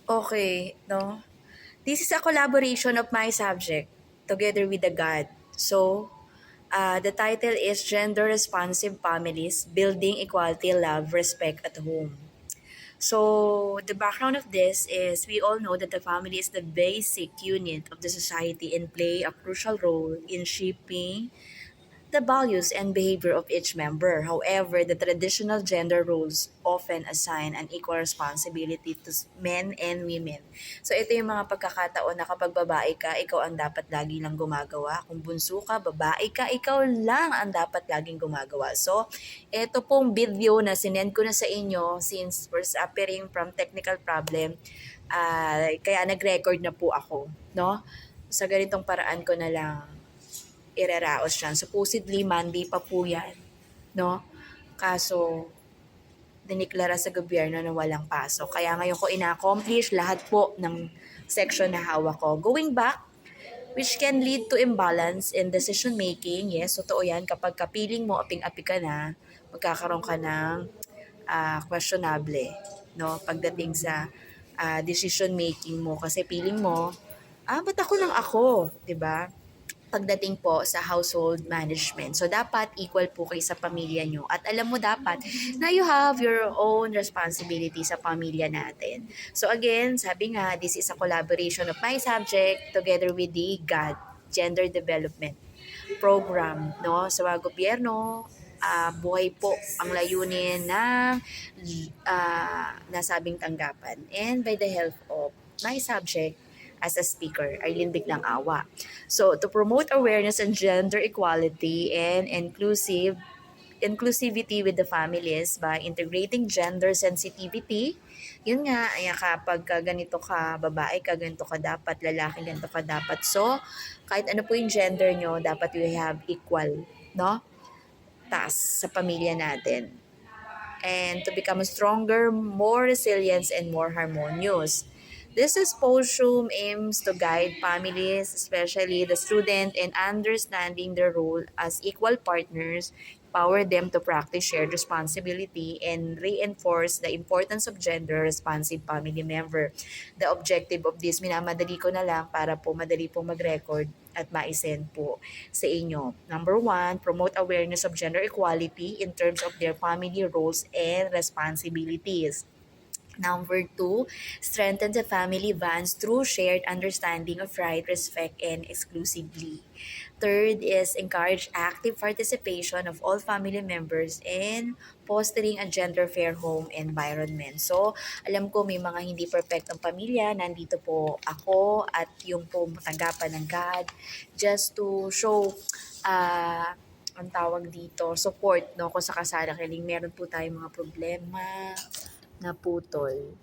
Okay, no? This is a collaboration of my subject together with the God. So, the title is Gender Responsive Families Building Equality, Love, Respect at Home. So, the background of this is we all know that the family is the basic unit of the society and play a crucial role in shaping the values and behavior of each member. However, the traditional gender roles often assign an equal responsibility to men and women. So ito yung mga pagkakataon na kapag babae ka, ikaw ang dapat lagi lang gumagawa. Kung bunso ka, babae ka, ikaw lang ang dapat laging gumagawa. So, ito pong video na sinend ko na sa inyo since we're suffering from technical problem, kaya nag-record na po ako, no? Sa ganitong paraan ko na lang iraraos yan. Supposedly, Monday pa po yan. No? Kaso, diniklara sa gobyerno na walang pasok. Kaya ngayon ko ina-accomplish lahat po ng section na hawak ko. Going back, which can lead to imbalance in decision making. Yes, totoo yan. Kapag kapiling mo, aping-api ka na, magkakaroon ka ng questionable. No? Pagdating sa decision making mo. Kasi feeling mo, ba't ako lang ako? 'Di ba? Pagdating po sa household management. So, dapat equal po kayo sa pamilya nyo. At alam mo dapat na you have your own responsibility sa pamilya natin. So, again, sabi nga, this is a collaboration of my subject together with the GAD, Gender Development Program, no? Sa mga gobyerno, buhay po ang layunin ng nasabing tanggapan. And by the help of my subject, as a speaker, Arlene Biglang Awa. So, to promote awareness on gender equality and inclusivity with the families by integrating gender sensitivity. Yun nga, ay kapag ganito ka, babae ka, ganito ka dapat, lalaki, ganito ka dapat. So, kahit ano po yung gender nyo, dapat we have equal, no? Task sa pamilya natin. And to become stronger, more resilient, and more harmonious. This symposium aims to guide families, especially the student, in understanding their role as equal partners, empower them to practice shared responsibility, and reinforce the importance of gender-responsive family member. The objective of this, minamadali ko na lang para po madali po mag-record at ma-send po sa inyo. Number one, promote awareness of gender equality in terms of their family roles and responsibilities. Number two, strengthen the family bonds through shared understanding of right, respect, and exclusively. Third is encourage active participation of all family members in fostering a gender-fair home environment. So, alam ko may mga hindi perfectong pamilya. Nandito po ako at yung po tanggapan ng God just to show ang tawag dito, support, no, kung sakasala kiling meron po tayong mga problema na putol.